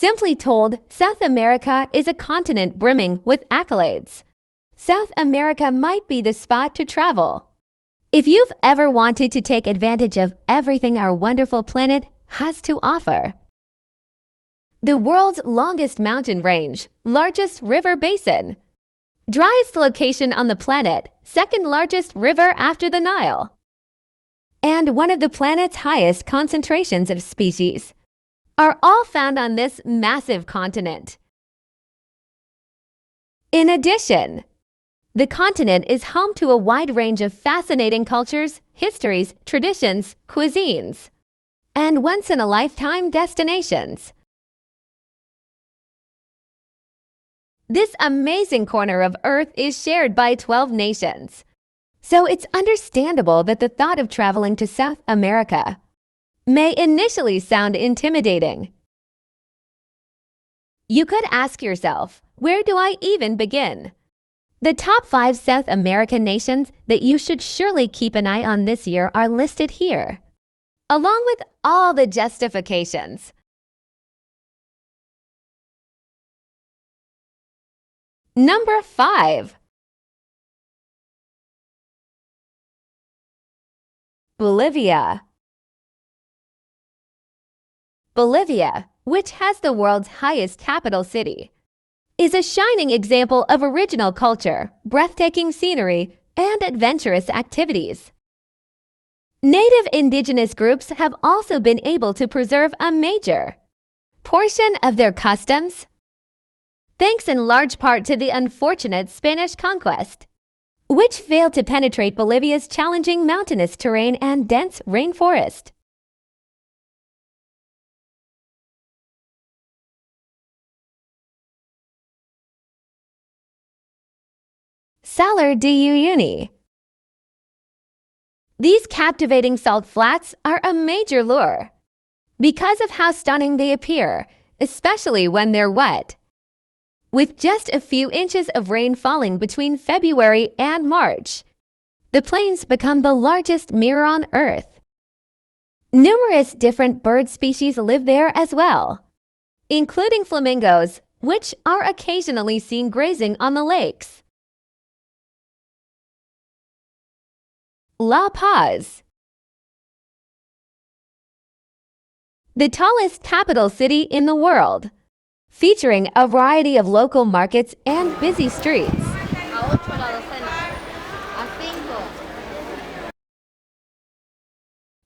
Simply told, South America is a continent brimming with accolades. South America might be the spot to travel. If you've ever wanted to take advantage of everything our wonderful planet has to offer. The world's longest mountain range, largest river basin. Driest location on the planet, second largest river after the Nile. And one of the planet's highest concentrations of species are all found on this massive continent. In addition, the continent is home to a wide range of fascinating cultures, histories, traditions, cuisines, and once-in-a-lifetime destinations. This amazing corner of Earth is shared by 12 nations, so it's understandable that the thought of traveling to South America may initially sound intimidating. You could ask yourself, where do I even begin? The top 5 South American nations that you should surely keep an eye on this year are listed here, along with all the justifications. Number 5. Bolivia. Bolivia, which has the world's highest capital city, is a shining example of original culture, breathtaking scenery, and adventurous activities. Native indigenous groups have also been able to preserve a major portion of their customs, thanks in large part to the unfortunate Spanish conquest, which failed to penetrate Bolivia's challenging mountainous terrain and dense rainforest. Salar de Uyuni. These captivating salt flats are a major lure because of how stunning they appear, especially when they're wet. With just a few inches of rain falling between February and March, the plains become the largest mirror on Earth. Numerous different bird species live there as well, including flamingos, which are occasionally seen grazing on the lakes. La Paz. The tallest capital city in the world, featuring a variety of local markets and busy streets.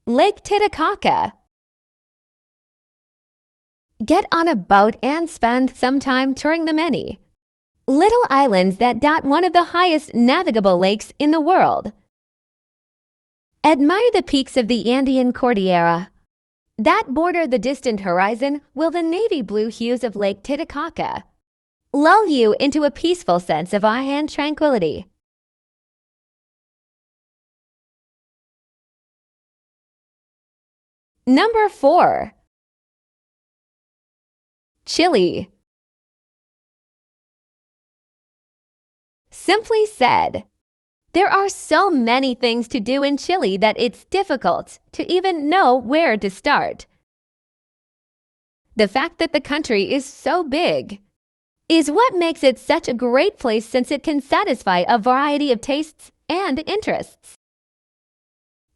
Lake Titicaca. Get on a boat and spend some time touring the many little islands that dot one of the highest navigable lakes in the world. Admire the peaks of the Andean Cordillera that border the distant horizon, while the navy blue hues of Lake Titicaca lull you into a peaceful sense of awe and tranquility. Number 4. Chile. Simply said, there are so many things to do in Chile that it's difficult to even know where to start. The fact that the country is so big is what makes it such a great place, since it can satisfy a variety of tastes and interests.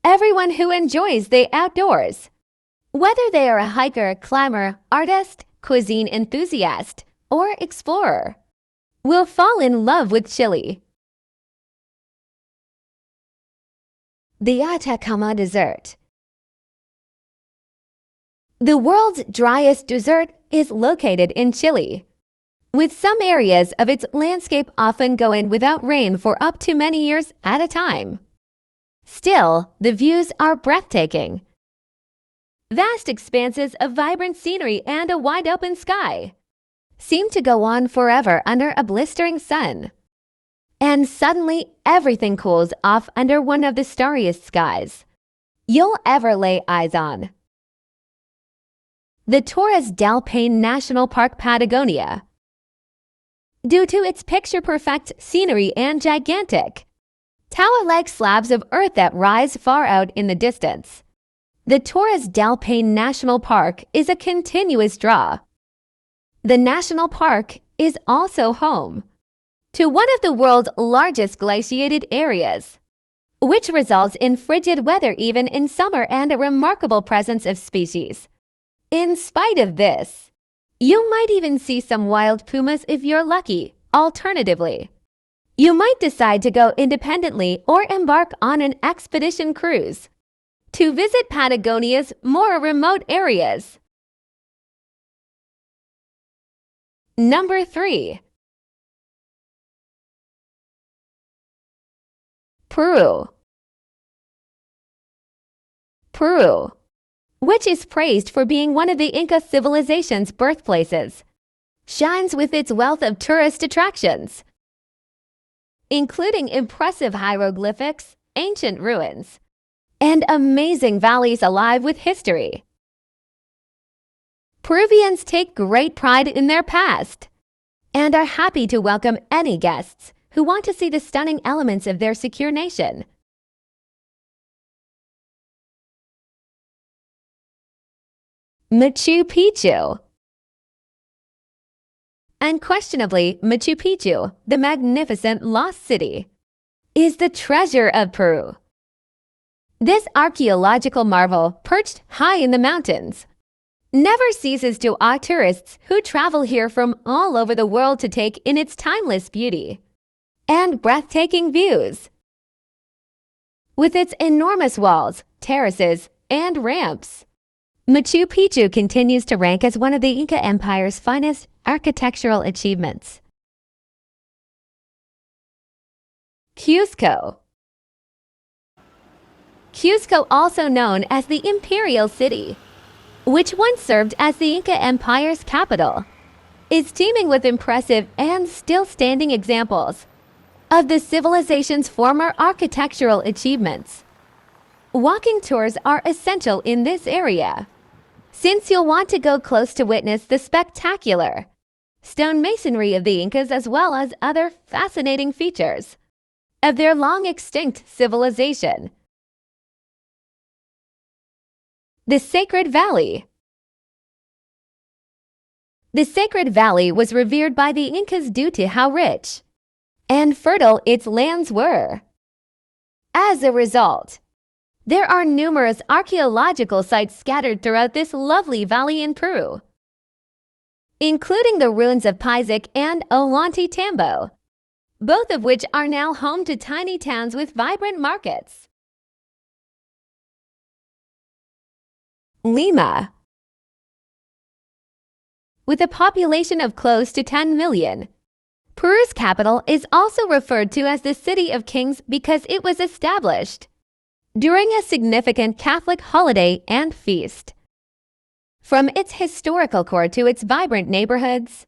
Everyone who enjoys the outdoors, whether they are a hiker, climber, artist, cuisine enthusiast, or explorer, will fall in love with Chile. The Atacama Desert. The world's driest desert is located in Chile, with some areas of its landscape often going without rain for up to many years at a time. Still, the views are breathtaking. Vast expanses of vibrant scenery and a wide-open sky seem to go on forever under a blistering sun. And suddenly, everything cools off under one of the starriest skies you'll ever lay eyes on. The Torres del Paine National Park, Patagonia. Due to its picture-perfect scenery and gigantic, tower-like slabs of earth that rise far out in the distance, the Torres del Paine National Park is a continuous draw. The national park is also home to one of the world's largest glaciated areas, which results in frigid weather even in summer and a remarkable presence of species. In spite of this, you might even see some wild pumas if you're lucky. Alternatively, you might decide to go independently or embark on an expedition cruise to visit Patagonia's more remote areas. Number 3. Peru. Peru, which is praised for being one of the Inca civilization's birthplaces, shines with its wealth of tourist attractions, including impressive hieroglyphics, ancient ruins, and amazing valleys alive with history. Peruvians take great pride in their past and are happy to welcome any guests who want to see the stunning elements of their secure nation. Machu Picchu. Unquestionably, Machu Picchu, the magnificent lost city, is the treasure of Peru. This archaeological marvel, perched high in the mountains, never ceases to awe tourists who travel here from all over the world to take in its timeless beauty and breathtaking views. With its enormous walls, terraces, and ramps, Machu Picchu continues to rank as one of the Inca Empire's finest architectural achievements. Cusco. Cusco, also known as the Imperial City, which once served as the Inca Empire's capital, is teeming with impressive and still standing examples of the civilization's former architectural achievements. Walking tours are essential in this area, since you'll want to go close to witness the spectacular stone masonry of the Incas as well as other fascinating features of their long-extinct civilization. The Sacred Valley. The Sacred Valley was revered by the Incas due to how rich and fertile its lands were. As a result, there are numerous archaeological sites scattered throughout this lovely valley in Peru, including the ruins of Pisac and Ollantaytambo, both of which are now home to tiny towns with vibrant markets. Lima. With a population of close to 10 million, Peru's capital is also referred to as the City of Kings because it was established during a significant Catholic holiday and feast. From its historical core to its vibrant neighborhoods,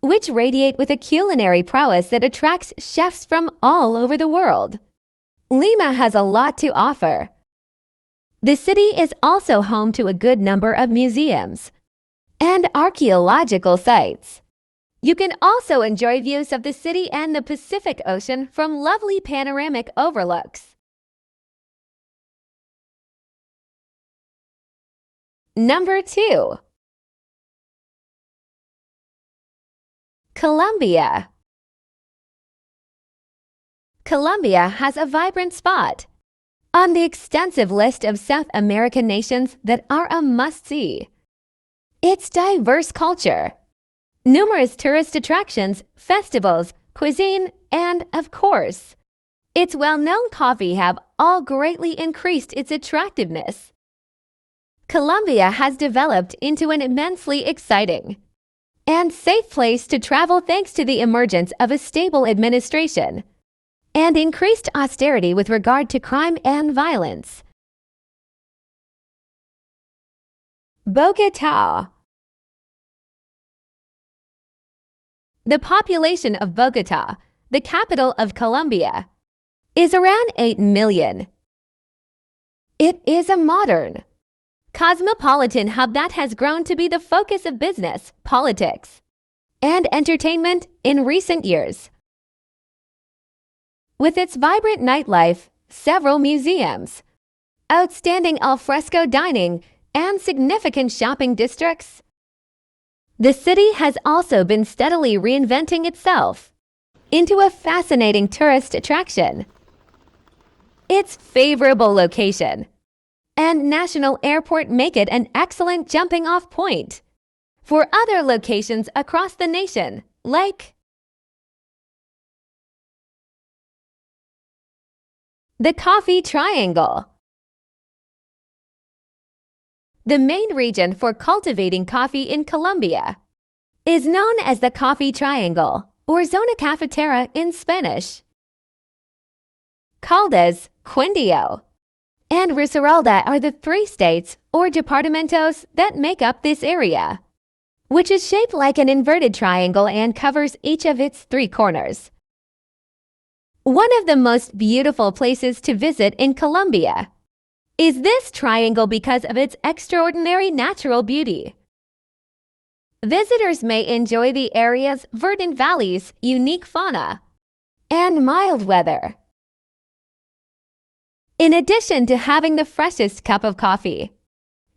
which radiate with a culinary prowess that attracts chefs from all over the world, Lima has a lot to offer. The city is also home to a good number of museums and archaeological sites. You can also enjoy views of the city and the Pacific Ocean from lovely panoramic overlooks. Number 2. Colombia. Colombia has a vibrant spot on the extensive list of South American nations that are a must-see. Its diverse culture, numerous tourist attractions, festivals, cuisine, and, of course, its well-known coffee have all greatly increased its attractiveness. Colombia has developed into an immensely exciting and safe place to travel thanks to the emergence of a stable administration and increased austerity with regard to crime and violence. Bogotá. The population of Bogotá, the capital of Colombia, is around 8 million. It is a modern, cosmopolitan hub that has grown to be the focus of business, politics, and entertainment in recent years. With its vibrant nightlife, several museums, outstanding alfresco dining, and significant shopping districts, The city has also been steadily reinventing itself into a fascinating tourist attraction. Its favorable location and national airport make it an excellent jumping-off point for other locations across the nation, like the Coffee Triangle. The main region for cultivating coffee in Colombia is known as the Coffee Triangle, or Zona Cafetera in Spanish. Caldas, Quindio, and Risaralda are the three states or departamentos that make up this area, which is shaped like an inverted triangle and covers each of its three corners. One of the most beautiful places to visit in Colombia is this triangle because of its extraordinary natural beauty. Visitors may enjoy the area's verdant valleys, unique fauna, and mild weather. In addition to having the freshest cup of coffee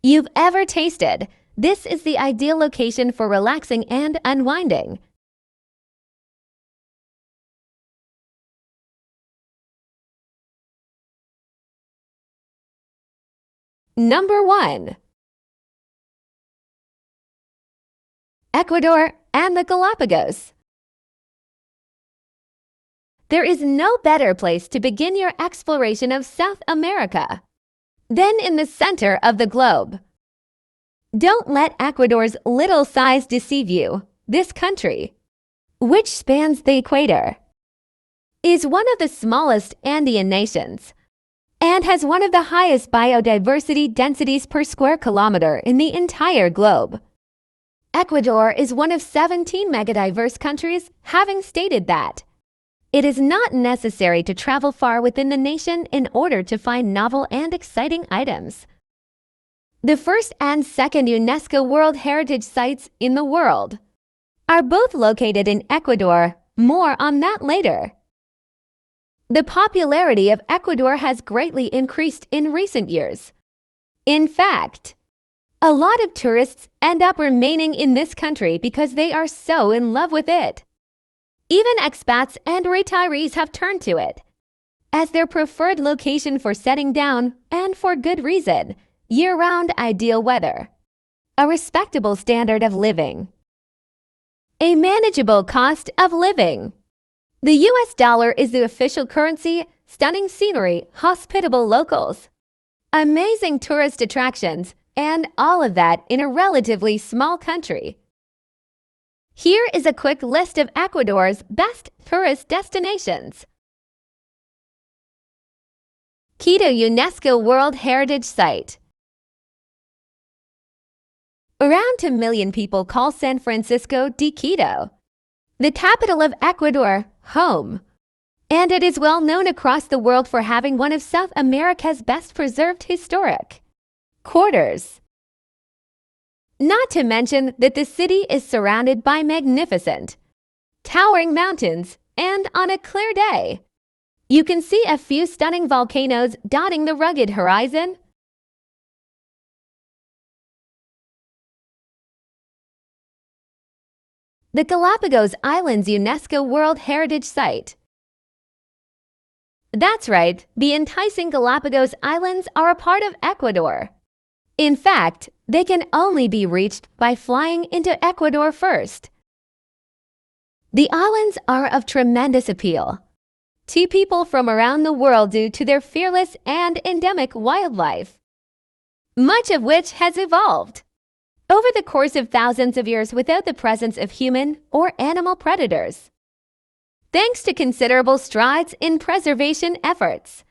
you've ever tasted, this is the ideal location for relaxing and unwinding. Number 1. Ecuador and the Galapagos. There is no better place to begin your exploration of South America than in the center of the globe. Don't let Ecuador's little size deceive you. This country, which spans the equator, is one of the smallest Andean nations and has one of the highest biodiversity densities per square kilometer in the entire globe. Ecuador is one of 17 megadiverse countries, having stated that it is not necessary to travel far within the nation in order to find novel and exciting items. The first and second UNESCO World Heritage Sites in the world are both located in Ecuador. More on that later. The popularity of Ecuador has greatly increased in recent years. In fact, a lot of tourists end up remaining in this country because they are so in love with it. Even expats and retirees have turned to it as their preferred location for setting down, and for good reason. Year-round ideal weather, a respectable standard of living, a manageable cost of living. The US dollar is the official currency, stunning scenery, hospitable locals, amazing tourist attractions, and all of that in a relatively small country. Here is a quick list of Ecuador's best tourist destinations. Quito UNESCO World Heritage Site. Around 2 million people call San Francisco de Quito the capital of Ecuador home, and it is well known across the world for having one of South America's best preserved historic quarters. Not to mention that the city is surrounded by magnificent, towering mountains, and on a clear day, you can see a few stunning volcanoes dotting the rugged horizon. The Galapagos Islands UNESCO World Heritage Site. That's right, the enticing Galapagos Islands are a part of Ecuador. In fact, they can only be reached by flying into Ecuador first. The islands are of tremendous appeal to people from around the world due to their fearless and endemic wildlife, much of which has evolved over the course of thousands of years without the presence of human or animal predators. Thanks to considerable strides in preservation efforts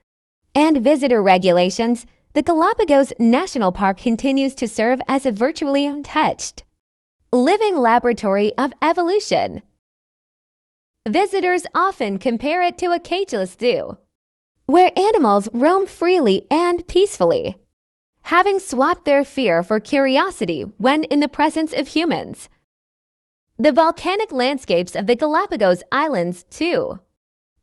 and visitor regulations, the Galapagos National Park continues to serve as a virtually untouched, living laboratory of evolution. Visitors often compare it to a cageless zoo, where animals roam freely and peacefully, having swapped their fear for curiosity when in the presence of humans. The volcanic landscapes of the Galapagos Islands, too,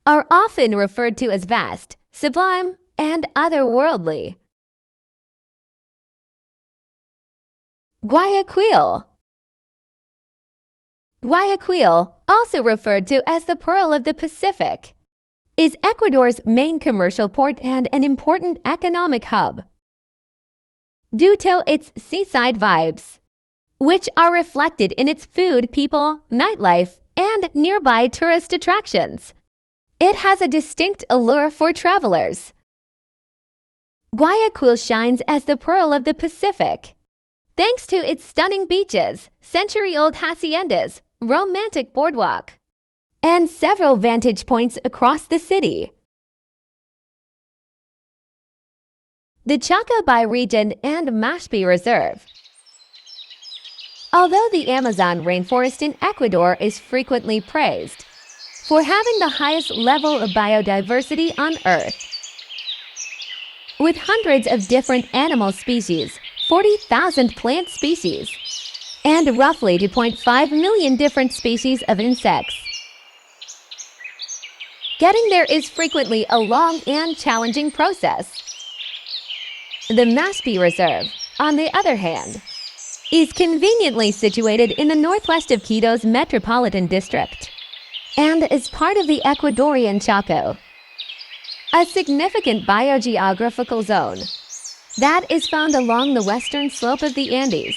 are often referred to as vast, sublime, and otherworldly. Guayaquil. Guayaquil, also referred to as the Pearl of the Pacific, is Ecuador's main commercial port and an important economic hub. Due to its seaside vibes, which are reflected in its food, people, nightlife, and nearby tourist attractions, it has a distinct allure for travelers. Guayaquil shines as the Pearl of the Pacific, thanks to its stunning beaches, century-old haciendas, romantic boardwalk, and several vantage points across the city. The Chaco Bioregion and Mashpi Reserve. Although the Amazon rainforest in Ecuador is frequently praised for having the highest level of biodiversity on Earth, with hundreds of different animal species, 40,000 plant species, and roughly 2.5 million different species of insects, getting there is frequently a long and challenging process. The Mashpi Reserve, on the other hand, is conveniently situated in the northwest of Quito's metropolitan district and is part of the Ecuadorian Chaco, a significant biogeographical zone that is found along the western slope of the Andes.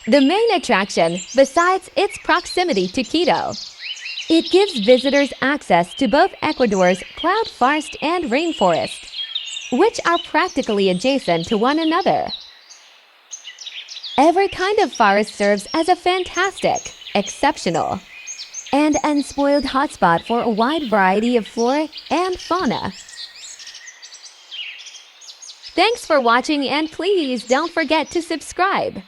The main attraction, besides its proximity to Quito, it gives visitors access to both Ecuador's cloud forest and rainforest, which are practically adjacent to one another. Every kind of forest serves as a fantastic, exceptional, and unspoiled hotspot for a wide variety of flora and fauna. Thanks for watching, and please don't forget to subscribe.